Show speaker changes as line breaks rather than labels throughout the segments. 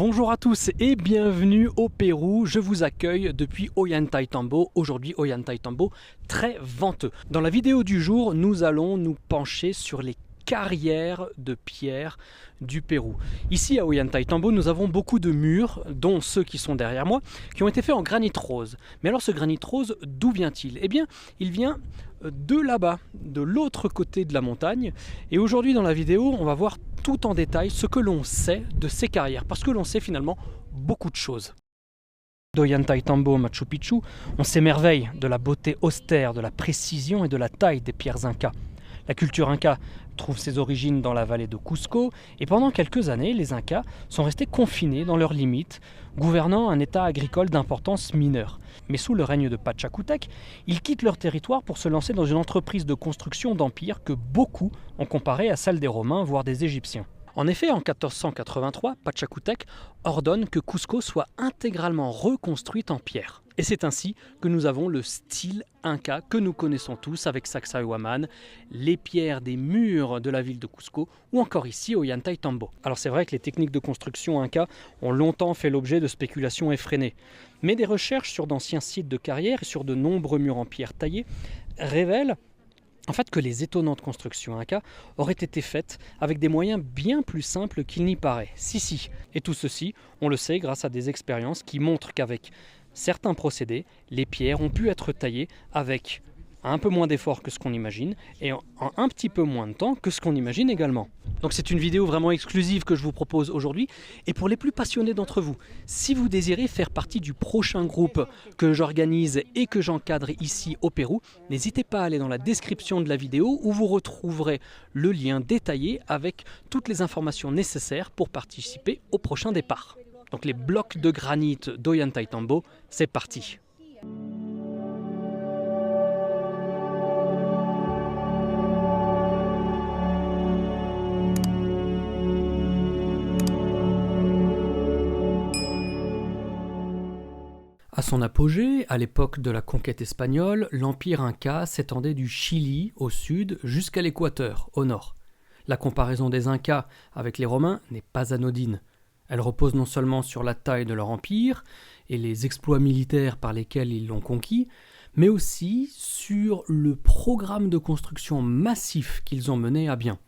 Bonjour à tous et bienvenue au Pérou. Je vous accueille depuis Ollantaytambo. Aujourd'hui, Ollantaytambo, très venteux. Dans la vidéo du jour, nous allons nous pencher sur les carrières de pierre du Pérou. Ici à Ollantaytambo, nous avons beaucoup de murs, dont ceux qui sont derrière moi, qui ont été faits en granit rose. Mais alors ce granit rose, d'où vient-il? Eh bien, il vient de là-bas, de l'autre côté de la montagne. Et aujourd'hui dans la vidéo, on va voir tout en détail ce que l'on sait de ces carrières, parce que l'on sait finalement beaucoup de choses. D'Ollantaytambo, Machu Picchu, on s'émerveille de la beauté austère, de la précision et de la taille des pierres incas. La culture inca trouve ses origines dans la vallée de Cusco et pendant quelques années, les Incas sont restés confinés dans leurs limites, gouvernant un état agricole d'importance mineure. Mais sous le règne de Pachacutec, ils quittent leur territoire pour se lancer dans une entreprise de construction d'empire que beaucoup ont comparée à celle des Romains, voire des Égyptiens. En effet, en 1483, Pachacutec ordonne que Cusco soit intégralement reconstruite en pierre. Et c'est ainsi que nous avons le style inca que nous connaissons tous avec Sacsayhuaman, les pierres des murs de la ville de Cusco ou encore ici Ollantaytambo. Alors c'est vrai que les techniques de construction inca ont longtemps fait l'objet de spéculations effrénées. Mais des recherches sur d'anciens sites de carrière et sur de nombreux murs en pierre taillés révèlent en fait que les étonnantes constructions Inca auraient été faites avec des moyens bien plus simples qu'il n'y paraît. Si. Et tout ceci, on le sait grâce à des expériences qui montrent qu'avec certains procédés, les pierres ont pu être taillées avec un peu moins d'effort que ce qu'on imagine et en un petit peu moins de temps que ce qu'on imagine également. Donc c'est une vidéo vraiment exclusive que je vous propose aujourd'hui. Et pour les plus passionnés d'entre vous, si vous désirez faire partie du prochain groupe que j'organise et que j'encadre ici au Pérou, n'hésitez pas à aller dans la description de la vidéo où vous retrouverez le lien détaillé avec toutes les informations nécessaires pour participer au prochain départ. Donc les blocs de granit d'Ollantaytambo, c'est parti. À son apogée, à l'époque de la conquête espagnole, l'empire inca s'étendait du Chili au sud jusqu'à l'équateur au nord. La comparaison des Incas avec les Romains n'est pas anodine. Elle repose non seulement sur la taille de leur empire et les exploits militaires par lesquels ils l'ont conquis, mais aussi sur le programme de construction massif qu'ils ont mené à bien.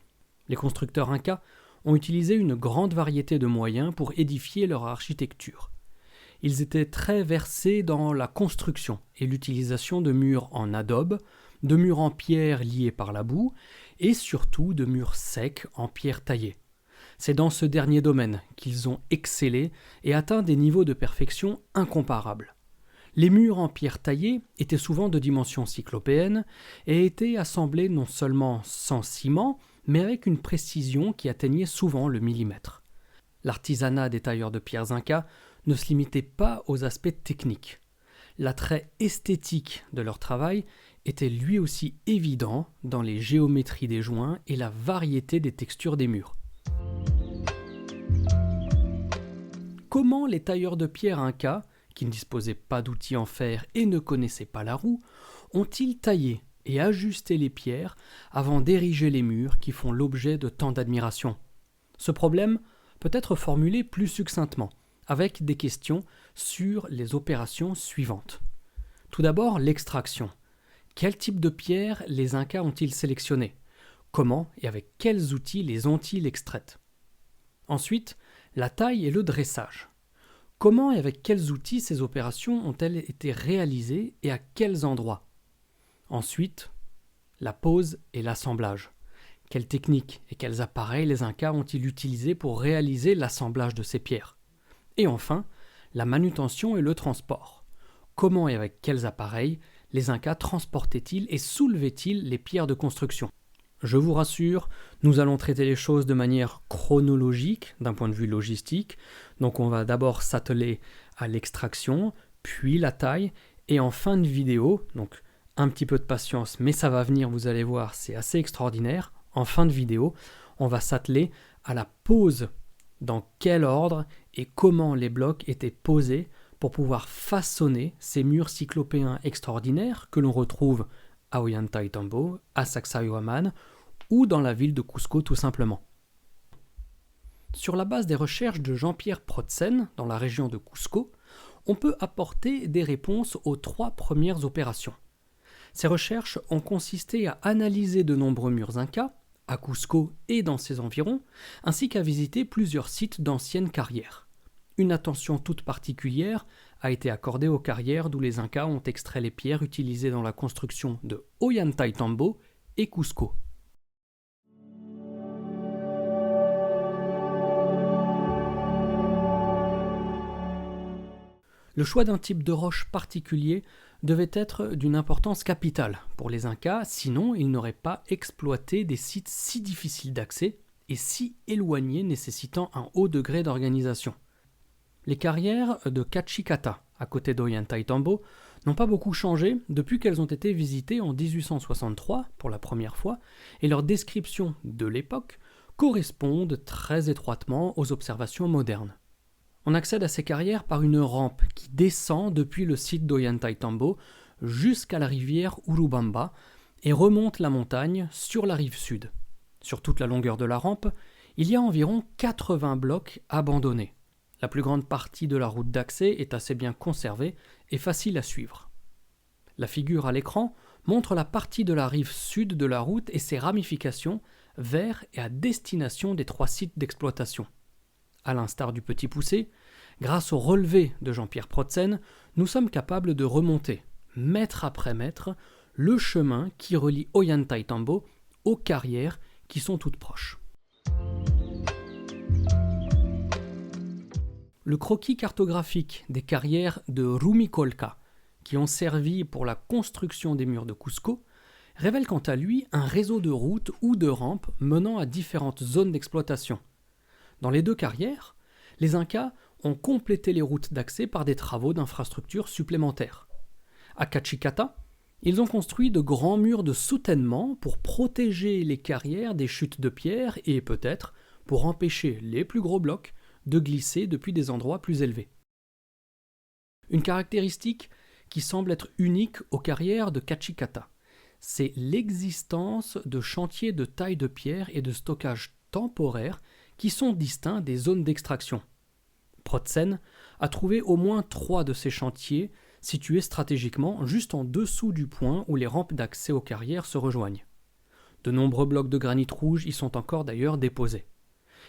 Les constructeurs incas ont utilisé une grande variété de moyens pour édifier leur architecture. Ils étaient très versés dans la construction et l'utilisation de murs en adobe, de murs en pierre liés par la boue et surtout de murs secs en pierre taillée. C'est dans ce dernier domaine qu'ils ont excellé et atteint des niveaux de perfection incomparables. Les murs en pierre taillée étaient souvent de dimensions cyclopéennes et étaient assemblés non seulement sans ciment, mais avec une précision qui atteignait souvent le millimètre. L'artisanat des tailleurs de pierres incas ne se limitait pas aux aspects techniques. L'attrait esthétique de leur travail était lui aussi évident dans les géométries des joints et la variété des textures des murs. Comment les tailleurs de pierre incas, qui ne disposaient pas d'outils en fer et ne connaissaient pas la roue, ont-ils taillé et ajusté les pierres avant d'ériger les murs qui font l'objet de tant d'admiration? Ce problème peut être formulé plus succinctement, avec des questions sur les opérations suivantes. Tout d'abord, l'extraction. Quel type de pierre les Incas ont-ils sélectionné? Comment et avec quels outils les ont-ils extraites? Ensuite, la taille et le dressage. Comment et avec quels outils ces opérations ont-elles été réalisées et à quels endroits? Ensuite, la pose et l'assemblage. Quelles techniques et quels appareils les Incas ont-ils utilisés pour réaliser l'assemblage de ces pierres? Et enfin, la manutention et le transport. Comment et avec quels appareils les Incas transportaient-ils et soulevaient-ils les pierres de construction? Je vous rassure, nous allons traiter les choses de manière chronologique, d'un point de vue logistique. Donc on va d'abord s'atteler à l'extraction, puis la taille, et en fin de vidéo, donc un petit peu de patience, mais ça va venir, vous allez voir, c'est assez extraordinaire. En fin de vidéo, on va s'atteler à la pose, dans quel ordre et comment les blocs étaient posés pour pouvoir façonner ces murs cyclopéens extraordinaires que l'on retrouve à Ollantaytambo, à Sacsayhuaman ou dans la ville de Cusco tout simplement. Sur la base des recherches de Jean-Pierre Protzen dans la région de Cusco, on peut apporter des réponses aux 3 premières opérations. Ces recherches ont consisté à analyser de nombreux murs incas, à Cusco et dans ses environs, ainsi qu'à visiter plusieurs sites d'anciennes carrières. Une attention toute particulière a été accordée aux carrières d'où les Incas ont extrait les pierres utilisées dans la construction de Ollantaytambo et Cusco. Le choix d'un type de roche particulier devait être d'une importance capitale pour les Incas, sinon ils n'auraient pas exploité des sites si difficiles d'accès et si éloignés nécessitant un haut degré d'organisation. Les carrières de Cachicata, à côté d'Ollantaytambo, n'ont pas beaucoup changé depuis qu'elles ont été visitées en 1863 pour la première fois, et leurs descriptions de l'époque correspondent très étroitement aux observations modernes. On accède à ces carrières par une rampe qui descend depuis le site d'Ollantaytambo jusqu'à la rivière Urubamba et remonte la montagne sur la rive sud. Sur toute la longueur de la rampe, il y a environ 80 blocs abandonnés. La plus grande partie de la route d'accès est assez bien conservée et facile à suivre. La figure à l'écran montre la partie de la rive sud de la route et ses ramifications vers et à destination des 3 sites d'exploitation. À l'instar du petit poussé, grâce au relevé de Jean-Pierre Protzen, nous sommes capables de remonter, mètre après mètre, le chemin qui relie Ollantaytambo aux carrières qui sont toutes proches. Le croquis cartographique des carrières de Rumicolca, qui ont servi pour la construction des murs de Cusco, révèle quant à lui un réseau de routes ou de rampes menant à différentes zones d'exploitation. Dans les 2 carrières, les Incas ont complété les routes d'accès par des travaux d'infrastructures supplémentaires. À Cachicata, ils ont construit de grands murs de soutènement pour protéger les carrières des chutes de pierre et peut-être pour empêcher les plus gros blocs de glisser depuis des endroits plus élevés. Une caractéristique qui semble être unique aux carrières de Cachicata, c'est l'existence de chantiers de taille de pierre et de stockage temporaire qui sont distincts des zones d'extraction. Protzen a trouvé au moins 3 de ces chantiers situés stratégiquement juste en dessous du point où les rampes d'accès aux carrières se rejoignent. De nombreux blocs de granit rouge y sont encore d'ailleurs déposés.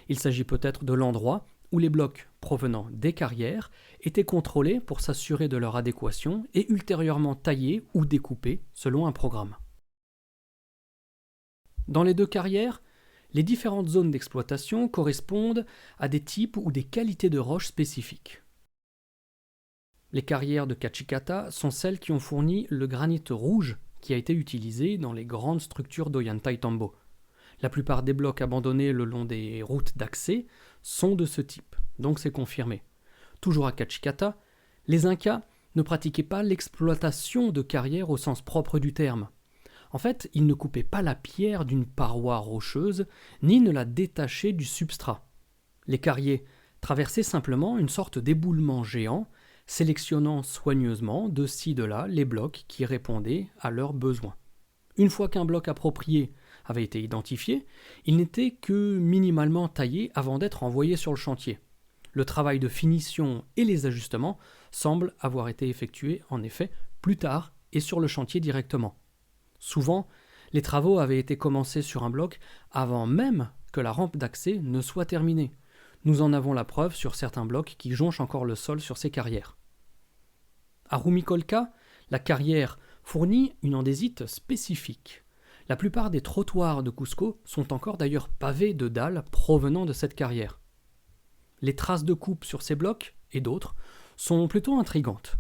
Il s'agit peut-être de l'endroit où les blocs provenant des carrières étaient contrôlés pour s'assurer de leur adéquation et ultérieurement taillés ou découpés selon un programme. Dans les 2 carrières, les différentes zones d'exploitation correspondent à des types ou des qualités de roches spécifiques. Les carrières de Cachicata sont celles qui ont fourni le granit rouge qui a été utilisé dans les grandes structures d'Ollantaytambo. La plupart des blocs abandonnés le long des routes d'accès sont de ce type, donc c'est confirmé. Toujours à Cachicata, les Incas ne pratiquaient pas l'exploitation de carrières au sens propre du terme. En fait, ils ne coupaient pas la pierre d'une paroi rocheuse, ni ne la détachaient du substrat. Les carriers traversaient simplement une sorte d'éboulement géant, sélectionnant soigneusement de ci de là les blocs qui répondaient à leurs besoins. Une fois qu'un bloc approprié avait été identifié, il n'était que minimalement taillé avant d'être envoyé sur le chantier. Le travail de finition et les ajustements semblent avoir été effectués en effet plus tard et sur le chantier directement. Souvent, les travaux avaient été commencés sur un bloc avant même que la rampe d'accès ne soit terminée. Nous en avons la preuve sur certains blocs qui jonchent encore le sol sur ces carrières. À Rumicolca, la carrière fournit une andésite spécifique. La plupart des trottoirs de Cusco sont encore d'ailleurs pavés de dalles provenant de cette carrière. Les traces de coupe sur ces blocs, et d'autres, sont plutôt intrigantes.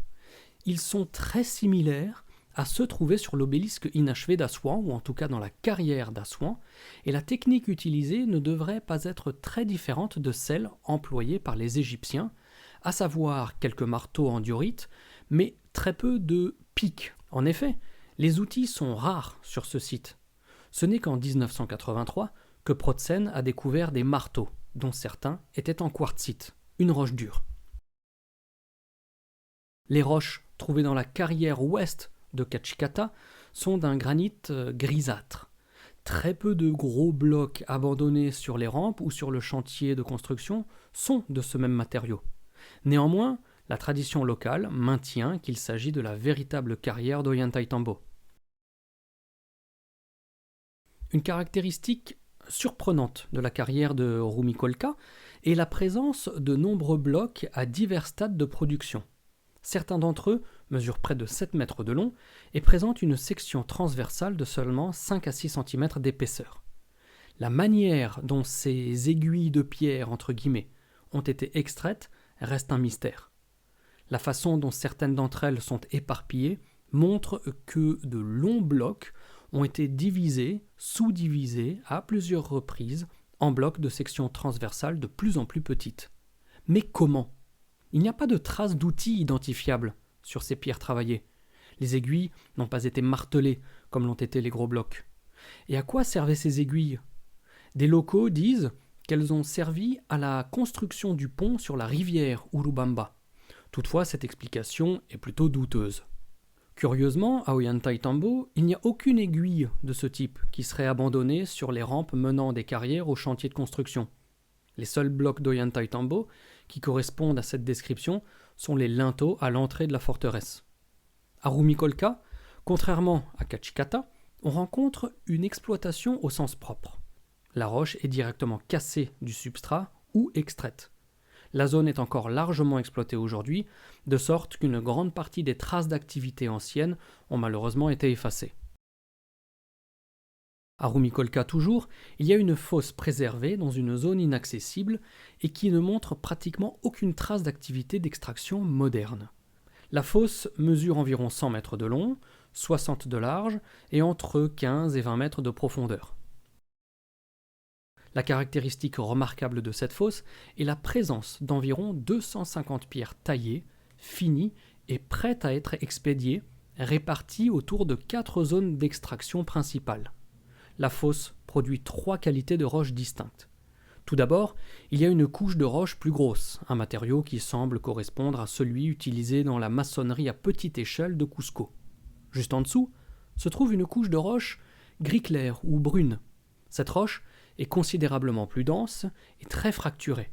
Ils sont très similaires à ceux trouvés sur l'obélisque inachevé d'Assouan, ou en tout cas dans la carrière d'Assouan, et la technique utilisée ne devrait pas être très différente de celle employée par les Égyptiens, à savoir quelques marteaux en diorite, mais très peu de pics. En effet, les outils sont rares sur ce site. Ce n'est qu'en 1983 que Protzen a découvert des marteaux, dont certains étaient en quartzite, une roche dure. Les roches trouvées dans la carrière ouest de Cachicata sont d'un granit grisâtre, Très peu de gros blocs abandonnés sur les rampes ou sur le chantier de construction sont de ce même matériau. Néanmoins, la tradition locale maintient qu'il s'agit de la véritable carrière d'Ollantaytambo. Une caractéristique surprenante de la carrière de Rumiccolca est la présence de nombreux blocs à divers stades de production. Certains d'entre eux mesurent près de 7 mètres de long et présentent une section transversale de seulement 5 à 6 cm d'épaisseur. La manière dont ces aiguilles de pierre, entre guillemets, ont été extraites reste un mystère. La façon dont certaines d'entre elles sont éparpillées montre que de longs blocs ont été divisés, sous-divisés à plusieurs reprises en blocs de sections transversales de plus en plus petites. Mais comment ? Il n'y a pas de traces d'outils identifiables sur ces pierres travaillées. Les aiguilles n'ont pas été martelées comme l'ont été les gros blocs. Et à quoi servaient ces aiguilles ? Des locaux disent qu'elles ont servi à la construction du pont sur la rivière Urubamba. Toutefois, cette explication est plutôt douteuse. Curieusement, à Ollantaytambo, il n'y a aucune aiguille de ce type qui serait abandonnée sur les rampes menant des carrières au chantier de construction. Les seuls blocs d'Ollantaytambo qui correspondent à cette description sont les linteaux à l'entrée de la forteresse. À Rumiccolca, contrairement à Cacicata, on rencontre une exploitation au sens propre. La roche est directement cassée du substrat ou extraite. La zone est encore largement exploitée aujourd'hui, de sorte qu'une grande partie des traces d'activité anciennes ont malheureusement été effacées. À Rumiccolca toujours, il y a une fosse préservée dans une zone inaccessible et qui ne montre pratiquement aucune trace d'activité d'extraction moderne. La fosse mesure environ 100 mètres de long, 60 de large et entre 15 et 20 mètres de profondeur. La caractéristique remarquable de cette fosse est la présence d'environ 250 pierres taillées, finies et prêtes à être expédiées, réparties autour de 4 zones d'extraction principales. La fosse produit 3 qualités de roches distinctes. Tout d'abord, il y a une couche de roche plus grosse, un matériau qui semble correspondre à celui utilisé dans la maçonnerie à petite échelle de Cusco. Juste en dessous, se trouve une couche de roche gris clair ou brune. Cette roche est considérablement plus dense et très fracturée.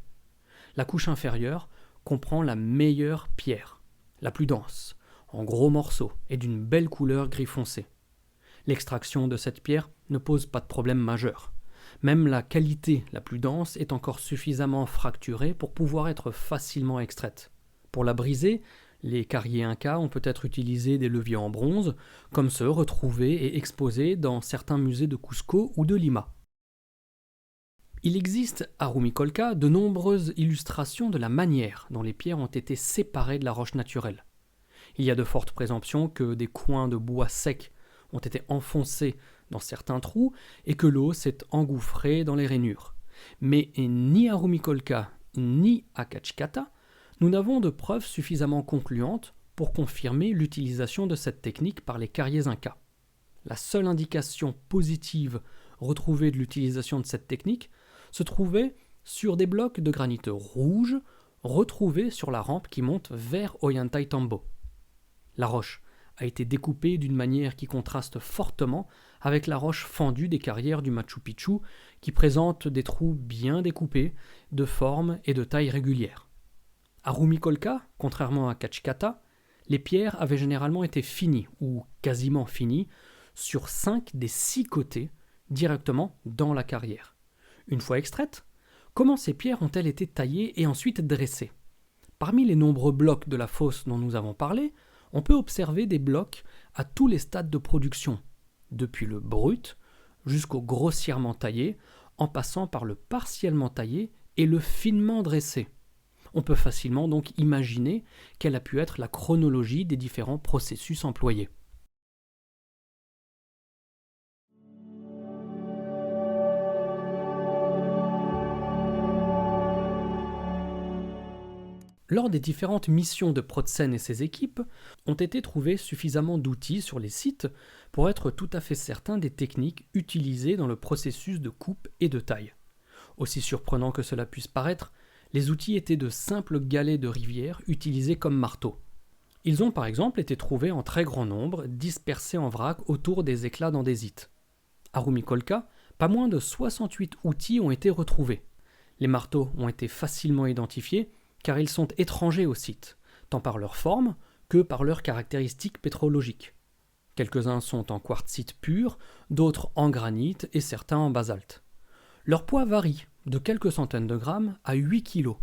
La couche inférieure comprend la meilleure pierre, la plus dense, en gros morceaux et d'une belle couleur gris foncé. L'extraction de cette pierre ne pose pas de problème majeur. Même la qualité la plus dense est encore suffisamment fracturée pour pouvoir être facilement extraite. Pour la briser, les carriers incas ont peut-être utilisé des leviers en bronze, comme ceux retrouvés et exposés dans certains musées de Cusco ou de Lima. Il existe à Rumiccolca de nombreuses illustrations de la manière dont les pierres ont été séparées de la roche naturelle. Il y a de fortes présomptions que des coins de bois secs ont été enfoncés dans certains trous et que l'eau s'est engouffrée dans les rainures. Mais ni à Rumiccolca ni à Cacicata, nous n'avons de preuves suffisamment concluantes pour confirmer l'utilisation de cette technique par les carriers incas. La seule indication positive retrouvée de l'utilisation de cette technique se trouvait sur des blocs de granit rouge retrouvés sur la rampe qui monte vers Ollantaytambo. La roche a été découpée d'une manière qui contraste fortement avec la roche fendue des carrières du Machu Picchu qui présente des trous bien découpés, de forme et de taille régulière. À Rumiccolca, contrairement à Cacicata, les pierres avaient généralement été finies, ou quasiment finies, sur 5 des 6 côtés, directement dans la carrière. Une fois extraites, comment ces pierres ont-elles été taillées et ensuite dressées ? Parmi les nombreux blocs de la fosse dont nous avons parlé, on peut observer des blocs à tous les stades de production, depuis le brut jusqu'au grossièrement taillé, en passant par le partiellement taillé et le finement dressé. On peut facilement donc imaginer quelle a pu être la chronologie des différents processus employés. Lors des différentes missions de Protzen et ses équipes, ont été trouvés suffisamment d'outils sur les sites pour être tout à fait certains des techniques utilisées dans le processus de coupe et de taille. Aussi surprenant que cela puisse paraître, les outils étaient de simples galets de rivière utilisés comme marteaux. Ils ont par exemple été trouvés en très grand nombre, dispersés en vrac autour des éclats d'andésite. À Rumikolka, pas moins de 68 outils ont été retrouvés. Les marteaux ont été facilement identifiés car ils sont étrangers au site, tant par leur forme que par leurs caractéristiques pétrologiques. Quelques-uns sont en quartzite pur, d'autres en granit et certains en basalte. Leur poids varie de quelques centaines de grammes à 8 kilos.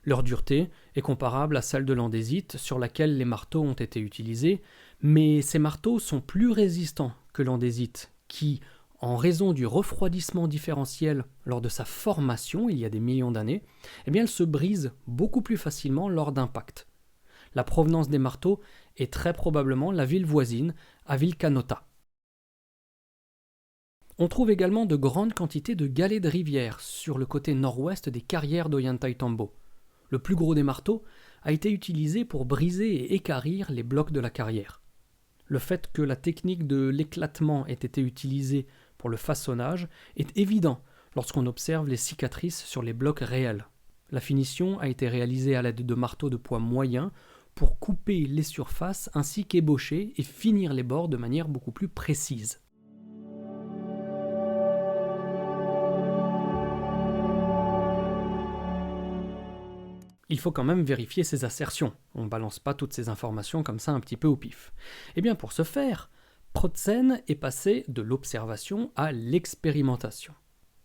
Leur dureté est comparable à celle de l'andésite sur laquelle les marteaux ont été utilisés, mais ces marteaux sont plus résistants que l'andésite qui, en raison du refroidissement différentiel lors de sa formation il y a des millions d'années, elle se brise beaucoup plus facilement lors d'impact. La provenance des marteaux est très probablement la ville voisine, à Vilcanota. On trouve également de grandes quantités de galets de rivière sur le côté nord-ouest des carrières d'Ollantaytambo. Le plus gros des marteaux a été utilisé pour briser et équarrir les blocs de la carrière. Le fait que la technique de l'éclatement ait été utilisée pour le façonnage est évident lorsqu'on observe les cicatrices sur les blocs réels. La finition a été réalisée à l'aide de marteaux de poids moyen pour couper les surfaces ainsi qu'ébaucher et finir les bords de manière beaucoup plus précise. Il faut quand même vérifier ces assertions. On ne balance pas toutes ces informations comme ça un petit peu au pif. Et bien pour ce faire, Protzen est passé de l'observation à l'expérimentation.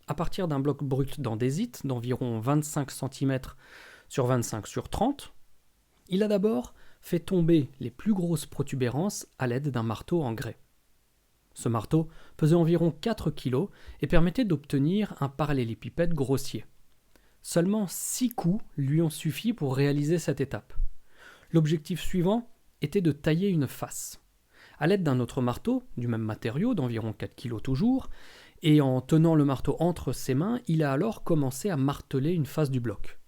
À partir d'un bloc brut d'andésite d'environ 25 cm sur 25 sur 30, il a d'abord fait tomber les plus grosses protubérances à l'aide d'un marteau en grès. Ce marteau pesait environ 4 kg et permettait d'obtenir un parallélépipède grossier. Seulement 6 coups lui ont suffi pour réaliser cette étape. L'objectif suivant était de tailler une face. À l'aide d'un autre marteau, du même matériau, d'environ 4 kg toujours, et en tenant le marteau entre ses mains, il a alors commencé à marteler une face du bloc.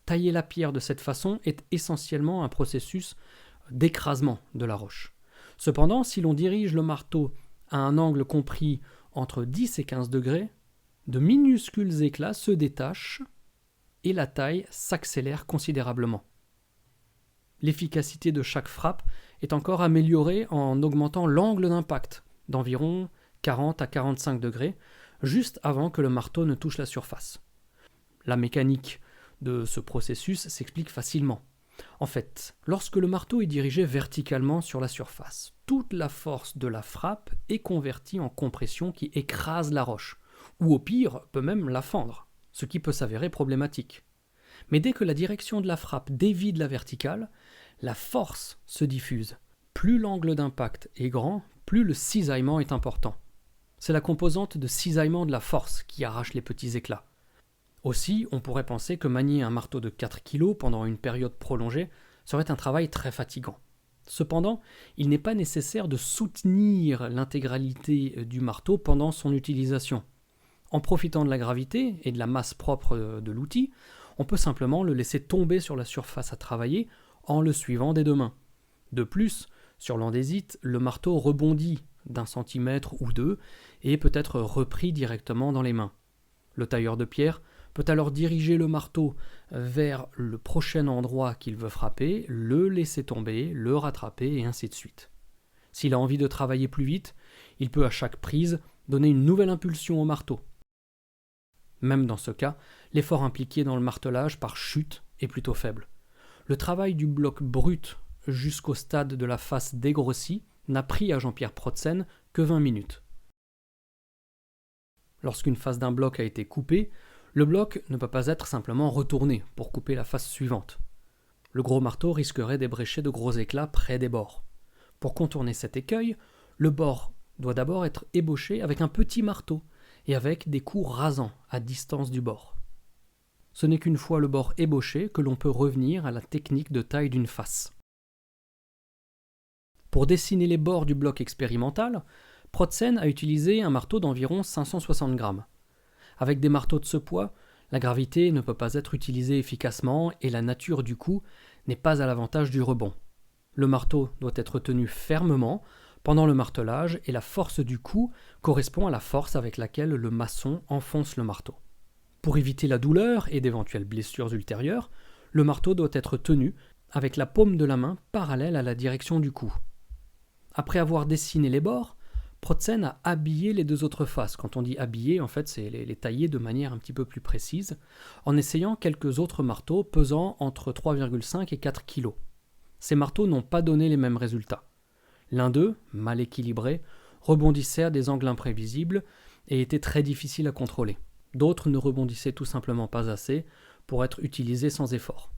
Tailler la pierre de cette façon est essentiellement un processus d'écrasement de la roche. Cependant, si l'on dirige le marteau à un angle compris entre 10 et 15 degrés, de minuscules éclats se détachent et la taille s'accélère considérablement. L'efficacité de chaque frappe est encore améliorée en augmentant l'angle d'impact d'environ 40 à 45 degrés, juste avant que le marteau ne touche la surface. La mécanique de ce processus s'explique facilement. En fait, lorsque le marteau est dirigé verticalement sur la surface, toute la force de la frappe est convertie en compression qui écrase la roche, ou au pire peut même la fendre, ce qui peut s'avérer problématique. Mais dès que la direction de la frappe dévie de la verticale, la force se diffuse. Plus l'angle d'impact est grand, plus le cisaillement est important. C'est la composante de cisaillement de la force qui arrache les petits éclats. Aussi, on pourrait penser que manier un marteau de 4 kg pendant une période prolongée serait un travail très fatigant. Cependant, il n'est pas nécessaire de soutenir l'intégralité du marteau pendant son utilisation. En profitant de la gravité et de la masse propre de l'outil, on peut simplement le laisser tomber sur la surface à travailler en le suivant des deux mains. De plus, sur l'andésite, le marteau rebondit d'1 centimètre ou 2 et peut être repris directement dans les mains. Le tailleur de pierre peut alors diriger le marteau vers le prochain endroit qu'il veut frapper, le laisser tomber, le rattraper et ainsi de suite. S'il a envie de travailler plus vite, il peut à chaque prise donner une nouvelle impulsion au marteau. Même dans ce cas, l'effort impliqué dans le martelage par chute est plutôt faible. Le travail du bloc brut jusqu'au stade de la face dégrossie n'a pris à Jean-Pierre Protzen que 20 minutes. Lorsqu'une face d'un bloc a été coupée, le bloc ne peut pas être simplement retourné pour couper la face suivante. Le gros marteau risquerait d'ébrécher de gros éclats près des bords. Pour contourner cet écueil, le bord doit d'abord être ébauché avec un petit marteau et avec des coups rasants à distance du bord. Ce n'est qu'une fois le bord ébauché que l'on peut revenir à la technique de taille d'une face. Pour dessiner les bords du bloc expérimental, Protzen a utilisé un marteau d'environ 560 grammes. Avec des marteaux de ce poids, la gravité ne peut pas être utilisée efficacement et la nature du coup n'est pas à l'avantage du rebond. Le marteau doit être tenu fermement pendant le martelage et la force du coup correspond à la force avec laquelle le maçon enfonce le marteau. Pour éviter la douleur et d'éventuelles blessures ultérieures, le marteau doit être tenu avec la paume de la main parallèle à la direction du coup. Après avoir dessiné les bords, Protzen a habillé les deux autres faces. Quand on dit habiller, en fait, c'est les tailler de manière un petit peu plus précise, en essayant quelques autres marteaux pesant entre 3,5 et 4 kg. Ces marteaux n'ont pas donné les mêmes résultats. L'un d'eux, mal équilibré, rebondissait à des angles imprévisibles et était très difficile à contrôler. D'autres ne rebondissaient tout simplement pas assez pour être utilisés sans effort.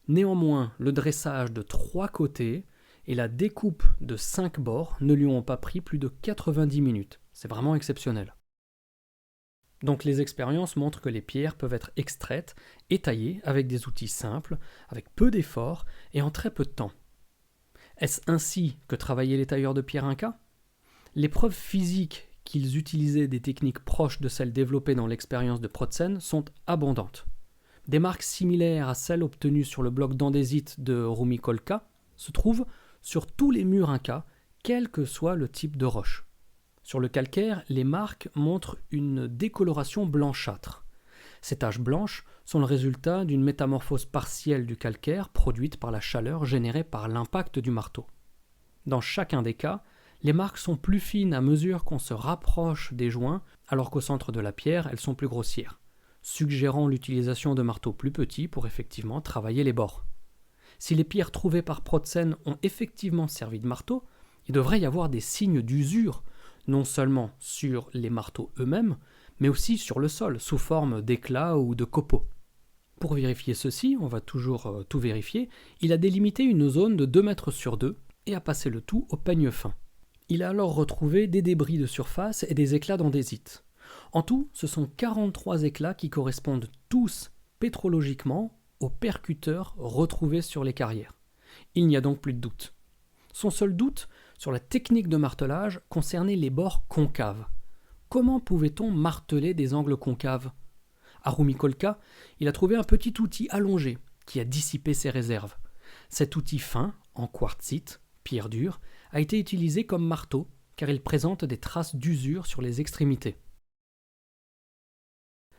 Néanmoins, le dressage de 3 côtés et la découpe de 5 bords ne lui ont pas pris plus de 90 minutes. C'est vraiment exceptionnel. Donc les expériences montrent que les pierres peuvent être extraites et taillées avec des outils simples, avec peu d'efforts et en très peu de temps. Est-ce ainsi que travaillaient les tailleurs de pierre incas ? Les preuves physiques qu'ils utilisaient des techniques proches de celles développées dans l'expérience de Protzen sont abondantes. Des marques similaires à celles obtenues sur le bloc d'andésite de Rumiccolca se trouvent sur tous les murs incas, quel que soit le type de roche. Sur le calcaire, les marques montrent une décoloration blanchâtre. Ces taches blanches sont le résultat d'une métamorphose partielle du calcaire produite par la chaleur générée par l'impact du marteau. Dans chacun des cas, les marques sont plus fines à mesure qu'on se rapproche des joints, alors qu'au centre de la pierre, elles sont plus grossières, suggérant l'utilisation de marteaux plus petits pour effectivement travailler les bords. Si les pierres trouvées par Protzen ont effectivement servi de marteau, il devrait y avoir des signes d'usure, non seulement sur les marteaux eux-mêmes, mais aussi sur le sol, sous forme d'éclats ou de copeaux. Pour vérifier ceci, on va toujours tout vérifier, il a délimité une zone de 2 mètres sur 2 et a passé le tout au peigne fin. Il a alors retrouvé des débris de surface et des éclats d'andésite. En tout, ce sont 43 éclats qui correspondent tous pétrologiquement aux percuteurs retrouvés sur les carrières. Il n'y a donc plus de doute. Son seul doute sur la technique de martelage concernait les bords concaves. Comment pouvait-on marteler des angles concaves ? À Rumiccolca, il a trouvé un petit outil allongé qui a dissipé ses réserves. Cet outil fin, en quartzite, pierre dure, a été utilisé comme marteau car il présente des traces d'usure sur les extrémités.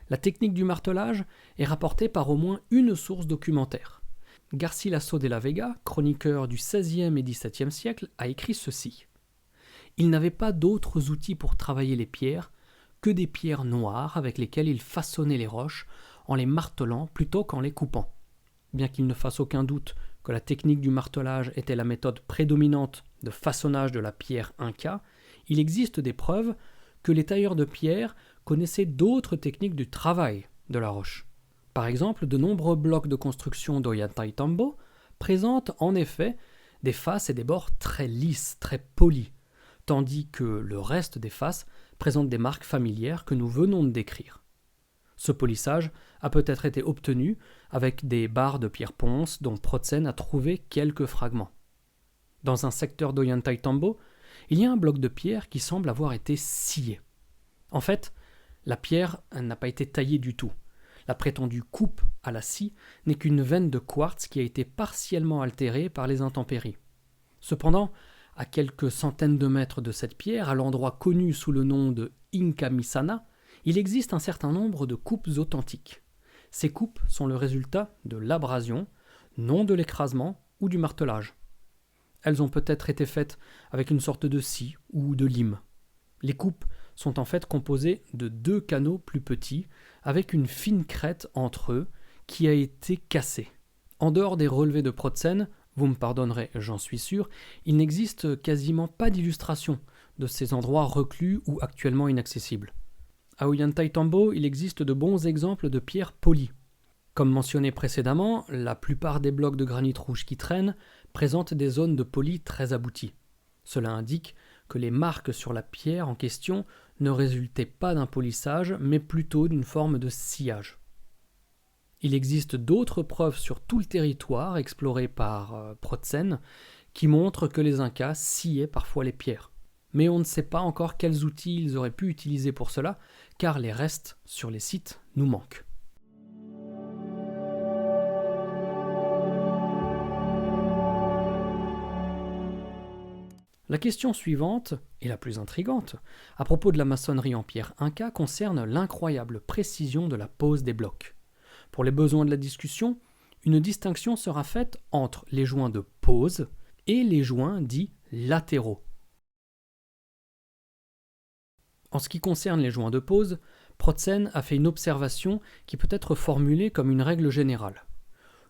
La technique du martelage est rapportée par au moins une source documentaire. Garcilaso de la Vega, chroniqueur du XVIe et XVIIe siècle, a écrit ceci. Il n'avait pas d'autres outils pour travailler les pierres que des pierres noires avec lesquelles il façonnait les roches en les martelant plutôt qu'en les coupant. Bien qu'il ne fasse aucun doute que la technique du martelage était la méthode prédominante de façonnage de la pierre inca, il existe des preuves que les tailleurs de pierre connaissaient d'autres techniques du travail de la roche. Par exemple, de nombreux blocs de construction d'Ollantaytambo présentent en effet des faces et des bords très lisses, très polis, tandis que le reste des faces présente des marques familières que nous venons de décrire. Ce polissage a peut-être été obtenu avec des barres de pierre ponce dont Protzen a trouvé quelques fragments. Dans un secteur d'Ollantaytambo, il y a un bloc de pierre qui semble avoir été scié. En fait, la pierre n'a pas été taillée du tout. La prétendue coupe à la scie n'est qu'une veine de quartz qui a été partiellement altérée par les intempéries. Cependant, à quelques centaines de mètres de cette pierre, à l'endroit connu sous le nom de Incamisana, il existe un certain nombre de coupes authentiques. Ces coupes sont le résultat de l'abrasion, non de l'écrasement ou du martelage. Elles ont peut-être été faites avec une sorte de scie ou de lime. Les coupes sont en fait composées de 2 canaux plus petits avec une fine crête entre eux qui a été cassée. En dehors des relevés de Protzen, vous me pardonnerez, j'en suis sûr, il n'existe quasiment pas d'illustration de ces endroits reclus ou actuellement inaccessibles. À Ollantaytambo, il existe de bons exemples de pierres polies. Comme mentionné précédemment, la plupart des blocs de granit rouge qui traînent présentent des zones de poli très abouties. Cela indique que les marques sur la pierre en question ne résultaient pas d'un polissage, mais plutôt d'une forme de sciage. Il existe d'autres preuves sur tout le territoire exploré par Protzen qui montrent que les Incas sciaient parfois les pierres. Mais on ne sait pas encore quels outils ils auraient pu utiliser pour cela, car les restes sur les sites nous manquent. La question suivante, et la plus intrigante, à propos de la maçonnerie en pierre inca, concerne l'incroyable précision de la pose des blocs. Pour les besoins de la discussion, une distinction sera faite entre les joints de pose et les joints dits latéraux. En ce qui concerne les joints de pose, Protzen a fait une observation qui peut être formulée comme une règle générale.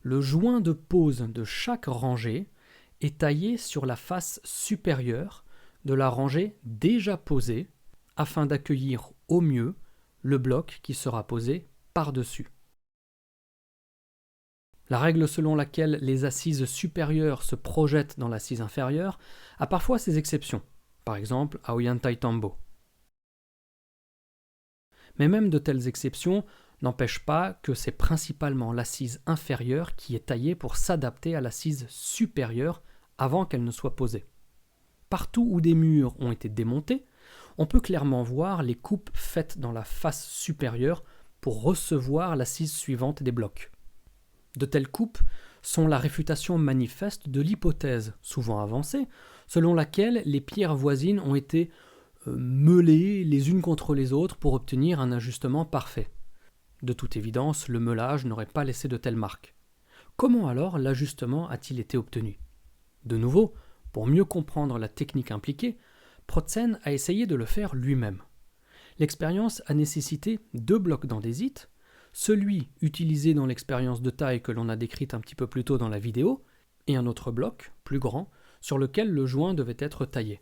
Le joint de pose de chaque rangée est taillé sur la face supérieure de la rangée déjà posée afin d'accueillir au mieux le bloc qui sera posé par-dessus. La règle selon laquelle les assises supérieures se projettent dans l'assise inférieure a parfois ses exceptions, par exemple à Ollantaytambo. Mais même de telles exceptions n'empêchent pas que c'est principalement l'assise inférieure qui est taillée pour s'adapter à l'assise supérieure avant qu'elle ne soit posée. Partout où des murs ont été démontés, on peut clairement voir les coupes faites dans la face supérieure pour recevoir l'assise suivante des blocs. De telles coupes sont la réfutation manifeste de l'hypothèse, souvent avancée, selon laquelle les pierres voisines ont été meulées les unes contre les autres pour obtenir un ajustement parfait. De toute évidence, le meulage n'aurait pas laissé de telles marques. Comment alors l'ajustement a-t-il été obtenu ? De nouveau, pour mieux comprendre la technique impliquée, Protzen a essayé de le faire lui-même. L'expérience a nécessité 2 blocs d'andésite, celui utilisé dans l'expérience de taille que l'on a décrite un petit peu plus tôt dans la vidéo, et un autre bloc, plus grand, sur lequel le joint devait être taillé.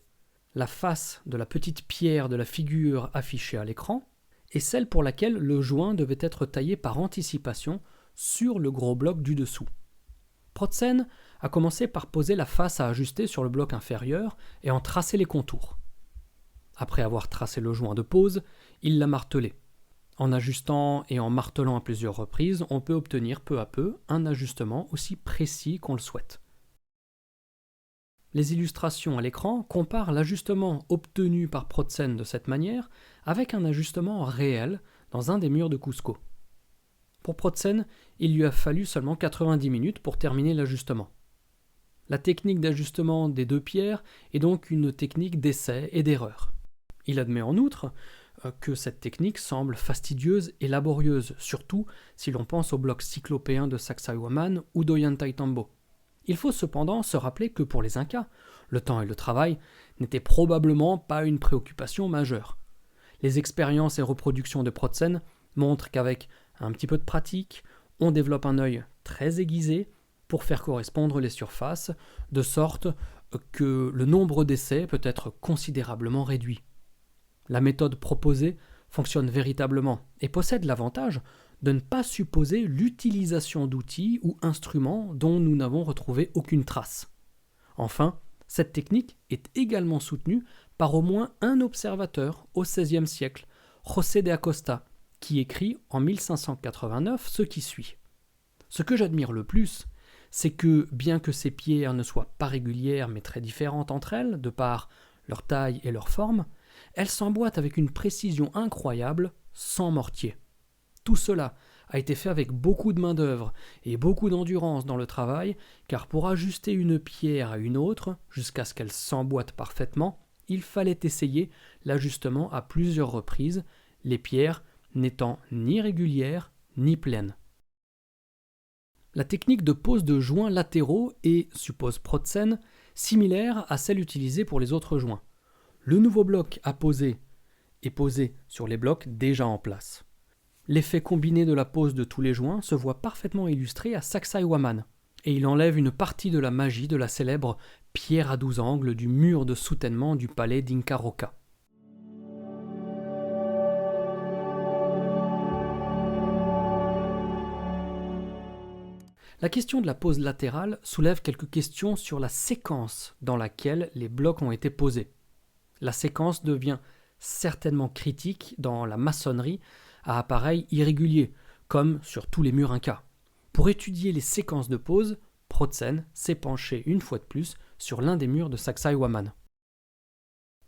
La face de la petite pierre de la figure affichée à l'écran est celle pour laquelle le joint devait être taillé par anticipation sur le gros bloc du dessous. Protzen a commencé par poser la face à ajuster sur le bloc inférieur et en tracer les contours. Après avoir tracé le joint de pose, il l'a martelé. En ajustant et en martelant à plusieurs reprises, on peut obtenir peu à peu un ajustement aussi précis qu'on le souhaite. Les illustrations à l'écran comparent l'ajustement obtenu par Protzen de cette manière avec un ajustement réel dans un des murs de Cusco. Pour Protzen, il lui a fallu seulement 90 minutes pour terminer l'ajustement. La technique d'ajustement des 2 pierres est donc une technique d'essai et d'erreur. Il admet en outre que cette technique semble fastidieuse et laborieuse, surtout si l'on pense aux blocs cyclopéens de Sacsayhuaman ou d'Ollantaytambo. Il faut cependant se rappeler que pour les Incas, le temps et le travail n'étaient probablement pas une préoccupation majeure. Les expériences et reproductions de Protzen montrent qu'avec un petit peu de pratique, on développe un œil très aiguisé pour faire correspondre les surfaces, de sorte que le nombre d'essais peut être considérablement réduit. La méthode proposée fonctionne véritablement et possède l'avantage de ne pas supposer l'utilisation d'outils ou instruments dont nous n'avons retrouvé aucune trace. Enfin, cette technique est également soutenue par au moins un observateur au XVIe siècle, José de Acosta, qui écrit en 1589 ce qui suit. Ce que j'admire le plus, c'est que, bien que ces pierres ne soient pas régulières mais très différentes entre elles, de par leur taille et leur forme, elles s'emboîtent avec une précision incroyable, sans mortier. Tout cela a été fait avec beaucoup de main-d'œuvre et beaucoup d'endurance dans le travail, car pour ajuster une pierre à une autre, jusqu'à ce qu'elle s'emboîte parfaitement, il fallait essayer l'ajustement à plusieurs reprises, les pierres n'étant ni régulières ni pleines. La technique de pose de joints latéraux est, suppose Protzen, similaire à celle utilisée pour les autres joints. Le nouveau bloc à poser est posé sur les blocs déjà en place. L'effet combiné de la pose de tous les joints se voit parfaitement illustré à Sacsayhuaman, et il enlève une partie de la magie de la célèbre pierre à 12 angles du mur de soutènement du palais d'Inca Roca. La question de la pose latérale soulève quelques questions sur la séquence dans laquelle les blocs ont été posés. La séquence devient certainement critique dans la maçonnerie à appareils irréguliers, comme sur tous les murs incas. Pour étudier les séquences de pose, Protzen s'est penché une fois de plus sur l'un des murs de Sacsayhuaman.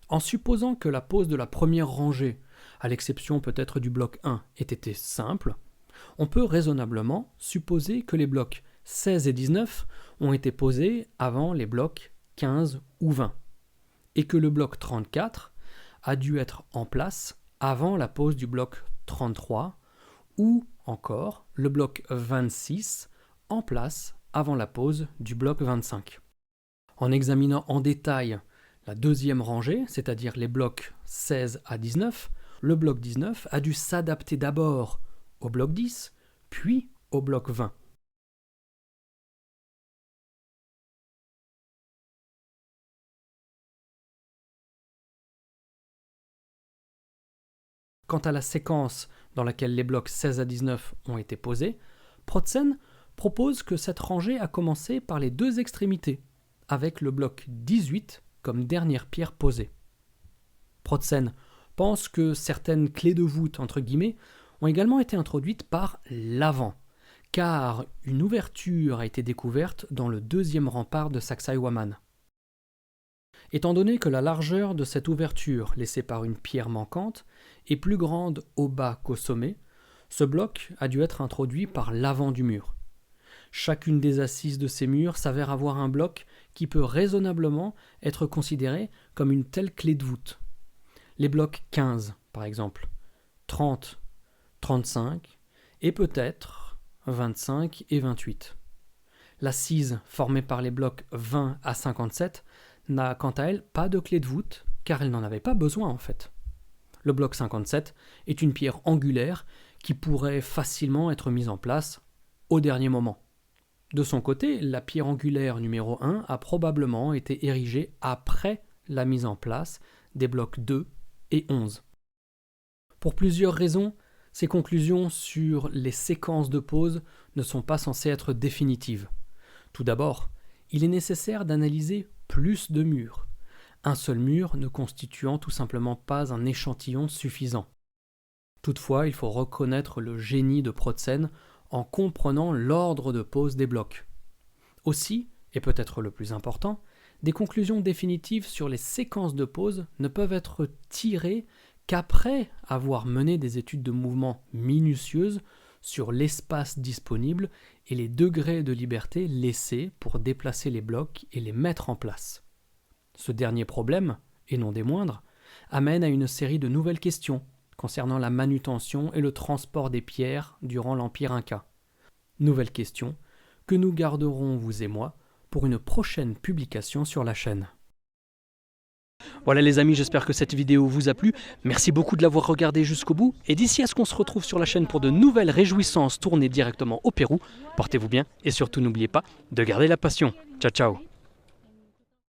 En supposant que la pose de la première rangée, à l'exception peut-être du bloc 1, ait été simple, on peut raisonnablement supposer que les blocs 16 et 19 ont été posés avant les blocs 15 ou 20, et que le bloc 34 a dû être en place avant la pose du bloc 33, ou encore le bloc 26 en place avant la pose du bloc 25. En examinant en détail la deuxième rangée, c'est-à-dire les blocs 16 à 19, le bloc 19 a dû s'adapter d'abord au bloc 10, puis au bloc 20. Quant à la séquence dans laquelle les blocs 16 à 19 ont été posés, Protzen propose que cette rangée a commencé par les deux extrémités, avec le bloc 18 comme dernière pierre posée. Protzen pense que certaines clés de voûte, entre guillemets, ont également été introduites par l'avant, car une ouverture a été découverte dans le deuxième rempart de Sacsayhuaman. Étant donné que la largeur de cette ouverture laissée par une pierre manquante est plus grande au bas qu'au sommet, ce bloc a dû être introduit par l'avant du mur. Chacune des assises de ces murs s'avère avoir un bloc qui peut raisonnablement être considéré comme une telle clé de voûte. Les blocs 15, par exemple, 30, 35 et peut-être 25 et 28. L'assise formée par les blocs 20 à 57 n'a quant à elle pas de clé de voûte, car elle n'en avait pas besoin en fait. Le bloc 57 est une pierre angulaire qui pourrait facilement être mise en place au dernier moment. De son côté, la pierre angulaire numéro 1 a probablement été érigée après la mise en place des blocs 2 et 11. Pour plusieurs raisons, ces conclusions sur les séquences de pose ne sont pas censées être définitives. Tout d'abord, il est nécessaire d'analyser plus de murs, un seul mur ne constituant tout simplement pas un échantillon suffisant. Toutefois, il faut reconnaître le génie de Protzen en comprenant l'ordre de pose des blocs. Aussi, et peut-être le plus important, des conclusions définitives sur les séquences de pose ne peuvent être tirées qu'après avoir mené des études de mouvement minutieuses sur l'espace disponible et les degrés de liberté laissés pour déplacer les blocs et les mettre en place. Ce dernier problème, et non des moindres, amène à une série de nouvelles questions concernant la manutention et le transport des pierres durant l'Empire Inca. Nouvelles questions que nous garderons, vous et moi, pour une prochaine publication sur la chaîne. Voilà les amis, j'espère que cette vidéo vous a plu. Merci beaucoup de l'avoir regardée jusqu'au bout. Et d'ici à ce qu'on se retrouve sur la chaîne pour de nouvelles réjouissances tournées directement au Pérou, portez-vous bien et surtout n'oubliez pas de garder la passion. Ciao ciao.